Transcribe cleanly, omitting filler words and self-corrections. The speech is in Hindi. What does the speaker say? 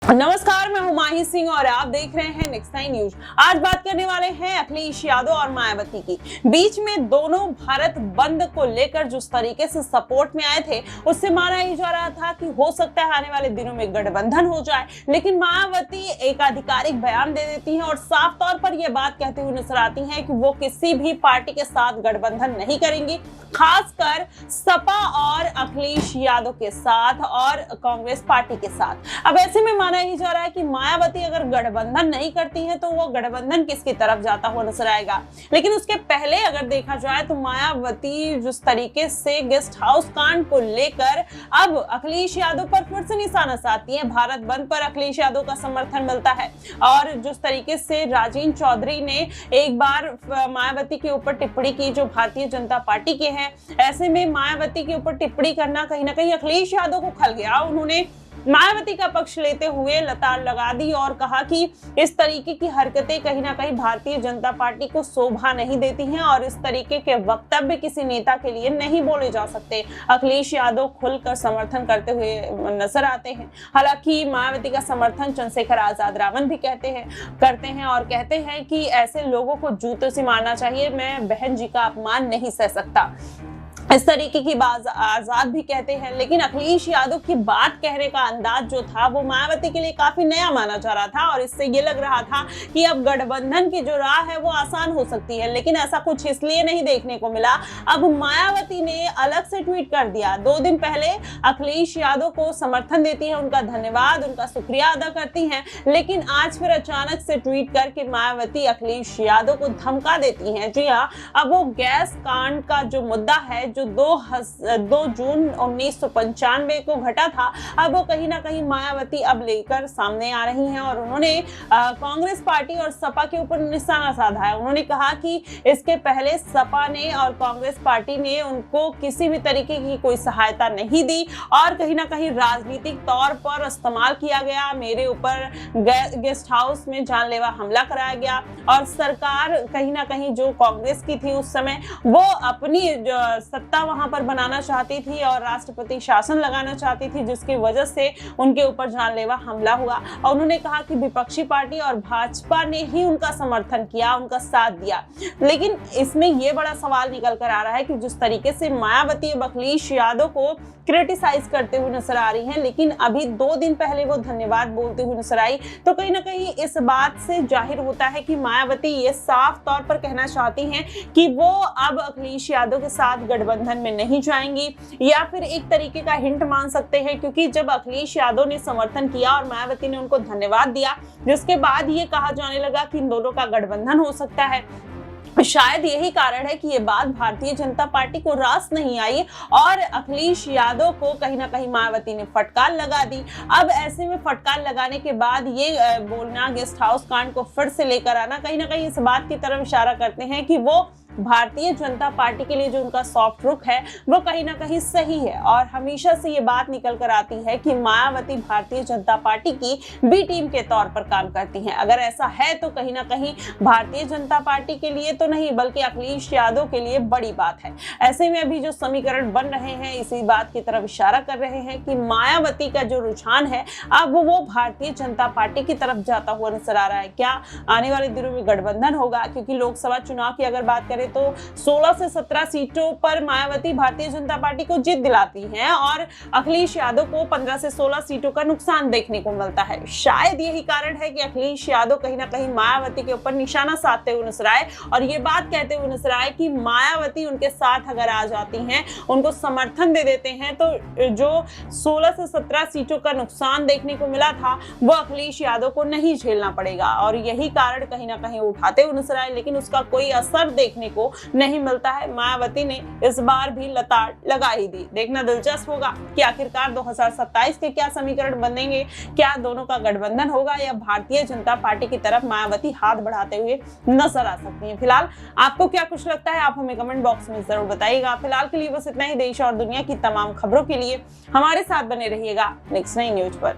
नमस्कार, मैं हूं माही सिंह और आप देख रहे हैं नेक्स्ट 9 न्यूज। आज बात करने वाले हैं अखिलेश यादव और मायावती की। बीच में दोनों भारत बंद को लेकर जिस तरीके से सपोर्ट में आए थे, उससे माना ही जा रहा था कि हो सकता है आने वाले दिनों में गठबंधन हो जाए। लेकिन मायावती एक आधिकारिक बयान दे देती हैं और साफ तौर पर यह बात कहते हुए नजर आती हैं कि वो किसी भी पार्टी के साथ गठबंधन नहीं करेंगी, खासकर सपा और अखिलेश यादव के साथ और कांग्रेस पार्टी के साथ। अब ऐसे में माना ही जा रहा है कि मायावती अगर गठबंधन नहीं करती हैं तो वो गठबंधन किसकी तरफ जाता हुआ नजर आएगा। लेकिन उसके पहले अगर देखा जाए तो मायावती जिस तरीके से गेस्ट हाउस कांड को लेकर अब अखिलेश यादव पर फिर से निशाना साधती है। भारत बंद पर अखिलेश यादव का समर्थन मिलता है और जिस तरीके से राजेंद्र चौधरी ने एक बार मायावती के ऊपर टिप्पणी की जो भारतीय जनता पार्टी के हैं, ऐसे में मायावती के ऊपर टिप्पणी करना कहीं ना कहीं अखिलेश यादव को खल गया। उन्होंने मायावती का पक्ष लेते हुए लताड़ लगा दी और कहा कि इस तरीके की हरकतें कहीं ना कहीं भारतीय जनता पार्टी को शोभा नहीं देती हैं और इस तरीके के वक्तव्य किसी नेता के लिए नहीं बोले जा सकते। अखिलेश यादव खुलकर समर्थन करते हुए नजर आते हैं। हालांकि मायावती का समर्थन चंद्रशेखर आजाद रावण भी करते हैं और कहते हैं कि ऐसे लोगों को जूतों से मारना चाहिए, मैं बहन जी का अपमान नहीं सह सकता, इस तरीके की बात आजाद भी कहते हैं। लेकिन अखिलेश यादव की बात कहने का अंदाज जो था वो मायावती के लिए काफी नया माना जा रहा था और इससे ये लग रहा था कि अब गठबंधन की जो राह है वो आसान हो सकती है। लेकिन ऐसा कुछ इसलिए नहीं देखने को मिला। अब मायावती ने अलग से ट्वीट कर दिया। 2 दिन पहले अखिलेश यादव को समर्थन देती है, उनका धन्यवाद, उनका शुक्रिया अदा करती हैं, लेकिन आज फिर अचानक से ट्वीट करके मायावती अखिलेश यादव को धमका देती हैं। जी हाँ, अब वो गैस कांड का जो मुद्दा है जो 2 जून 1995 को घटा था, अब वो कहीं ना कहीं मायावती अब लेकर सामने आ रही हैं और उन्होंने कांग्रेस पार्टी और सपा के ऊपर निशाना साधा है। उन्होंने कहा कि इसके पहले सपा ने और कांग्रेस पार्टी ने उनको किसी भी तरीके की कोई सहायता नहीं दी और कहीं ना कहीं राजनीतिक तौर पर इस्तेमाल किया गया। मेरे ऊपर गेस्ट हाउस में जानलेवा हमला कराया गया और सरकार कहीं ना कहीं जो कांग्रेस की थी उस समय वो अपनी सत्ता वहां पर बनाना चाहती थी और राष्ट्रपति शासन लगाना चाहती थी, जिसकी वजह से उनके ऊपर जानलेवा हमला हुआ। और उन्होंने कहा कि विपक्षी पार्टी और भाजपा ने ही उनका समर्थन किया, उनका साथ दिया। लेकिन इसमें यह बड़ा सवाल निकल कर आ रहा है कि जिस तरीके से मायावती अखिलेश यादव को क्रिटिसाइज करते हुए नजर आ रही हैं, लेकिन अभी 2 दिन पहले वो धन्यवाद बोलते हुए नजर आई, तो कहीं ना कहीं इस बात से जाहिर होता है कि मायावती ये साफ तौर पर कहना चाहती हैं कि वो अब अखिलेश यादव के साथ गठबंधन में नहीं जाएंगी, या फिर एक तरीके का हिंट मान सकते हैं, क्योंकि जब अखिलेश यादव ने समर्थन किया और मायावती ने उनको धन्यवाद दिया, जिसके बाद ये कहा जाने लगा कि इन दोनों का गठबंधन हो सकता है। शायद यही कारण है कि ये बात भारतीय जनता पार्टी को रास नहीं आई और अखिलेश यादव को कहीं ना कहीं मायावती ने फटकार लगा दी। अब ऐसे में फटकार लगाने के बाद ये बोलना, गेस्ट हाउस कांड को फिर से लेकर आना, कहीं ना कहीं इस बात की तरफ इशारा करते हैं कि वो भारतीय जनता पार्टी के लिए जो उनका सॉफ्ट रुख है वो कहीं ना कहीं सही है। और हमेशा से ये बात निकल कर आती है कि मायावती भारतीय जनता पार्टी की बी टीम के तौर पर काम करती हैं। अगर ऐसा है तो कहीं ना कहीं भारतीय जनता पार्टी के लिए तो नहीं बल्कि अखिलेश यादव के लिए बड़ी बात है। ऐसे में अभी जो समीकरण बन रहे हैं इसी बात की तरफ इशारा कर रहे हैं कि मायावती का जो रुझान है अब वो भारतीय जनता पार्टी की तरफ जाता हुआ नजर आ रहा है। क्या आने वाले दिनों में गठबंधन होगा? क्योंकि लोकसभा चुनाव की अगर बात करें तो 16 से 17 सीटों पर मायावती भारतीय जनता पार्टी को जीत दिलाती हैं और अखिलेश यादव को 15 से 16 सीटों का नुकसान देखने को मिलता है। शायद यही कारण है कि अखिलेश यादव कहीं ना कहीं मायावती के ऊपर निशाना साधते हुए नजर आए और ये बात कहते हुए नजर आए कि मायावती उनके साथ अगर आ जाती हैं, उनको समर्थन दे देते हैं, तो जो 16 से 17 सीटों का नुकसान देखने को मिला था वो अखिलेश यादव को नहीं झेलना पड़ेगा और यही कारण कहीं ना कहीं उठाते हुए नजर आए। लेकिन उसका कोई असर देखने को नहीं मिलता है। मायावती ने इस बार भी लताड़ लगा ही दी। देखना दिलचस्प होगा कि आखिरकार 2027 के क्या समीकरण बनेंगे, क्या दोनों का गठबंधन होगा या भारतीय जनता पार्टी की तरफ मायावती हाथ बढ़ाते हुए नजर आ सकती है। फिलहाल आपको क्या कुछ लगता है आप हमें कमेंट बॉक्स में जरूर बताइएगा। फिलहाल के लिए बस इतना ही। देश और दुनिया की तमाम खबरों के लिए हमारे साथ बने रहिएगा नेक्स्ट 9 न्यूज पर।